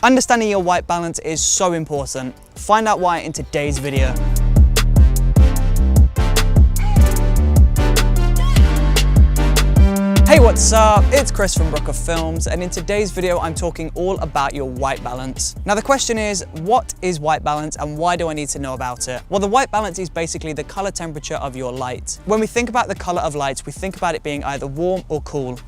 Understanding your white balance is so important. Find out why in today's video. Hey, what's up? It's Chris from Brooker Films, and in today's video I'm talking all about your white balance. Now the question is, what is white balance and why do I need to know about it? Well, the white balance is basically the color temperature of your light. When we think about the color of light, we think about it being either warm or cool.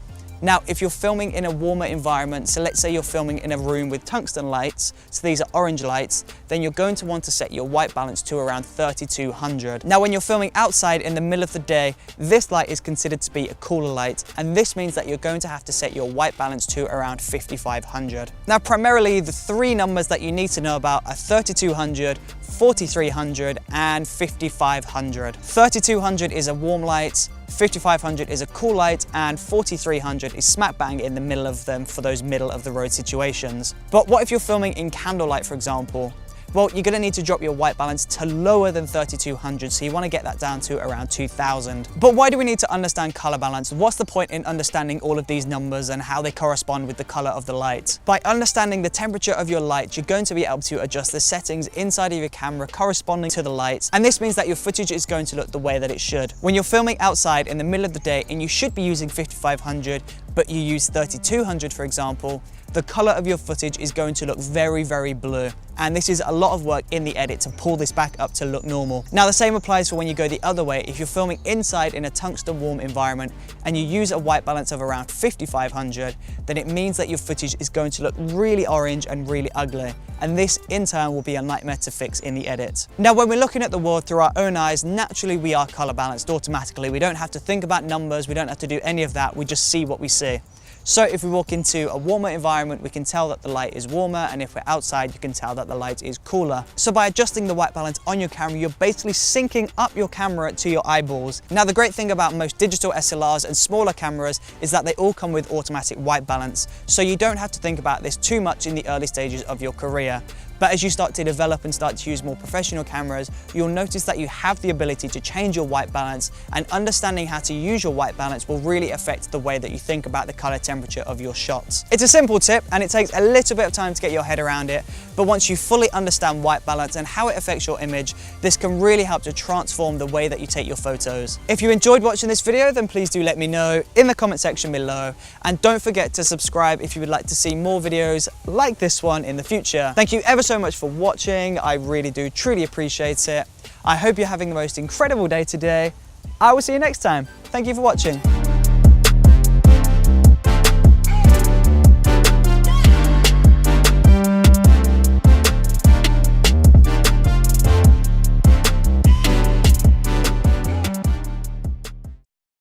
Now, if you're filming in a warmer environment, so let's say you're filming in a room with tungsten lights, so these are orange lights, then you're going to want to set your white balance to around 3200. Now, when you're filming outside in the middle of the day, this light is considered to be a cooler light, and this means that you're going to have to set your white balance to around 5500. Now, primarily, the three numbers that you need to know about are 3200, 4300, and 5500. 3200 is a warm light, 5500 is a cool light, and 4300 is smack bang in the middle of them for those middle of the road situations. But what if you're filming in candlelight, for example? Well, you're gonna need to drop your white balance to lower than 3200, so you wanna get that down to around 2000. But why do we need to understand color balance? What's the point in understanding all of these numbers and how they correspond with the color of the light? By understanding the temperature of your light, you're going to be able to adjust the settings inside of your camera corresponding to the light, and this means that your footage is going to look the way that it should. When you're filming outside in the middle of the day and you should be using 5500, but you use 3200, for example, the color of your footage is going to look very, very blue. And this is a lot of work in the edit to pull this back up to look normal. Now, the same applies for when you go the other way. If you're filming inside in a tungsten warm environment and you use a white balance of around 5500, then it means that your footage is going to look really orange and really ugly. And this in turn will be a nightmare to fix in the edit. Now, when we're looking at the world through our own eyes, naturally we are color balanced automatically. We don't have to think about numbers, we don't have to do any of that, we just see what we see. So if we walk into a warmer environment, we can tell that the light is warmer, and if we're outside, you can tell that the light is cooler. So by adjusting the white balance on your camera, you're basically syncing up your camera to your eyeballs. Now, the great thing about most digital SLRs and smaller cameras is that they all come with automatic white balance, so you don't have to think about this too much in the early stages of your career. But as you start to develop and start to use more professional cameras, you'll notice that you have the ability to change your white balance, and understanding how to use your white balance will really affect the way that you think about the color temperature of your shots. It's a simple tip and it takes a little bit of time to get your head around it, but once you fully understand white balance and how it affects your image, this can really help to transform the way that you take your photos. If you enjoyed watching this video, then please do let me know in the comment section below, and don't forget to subscribe if you would like to see more videos like this one in the future. Thank you ever so much for watching. I really do truly appreciate it. I hope you're having the most incredible day today. I will see you next time. Thank you for watching.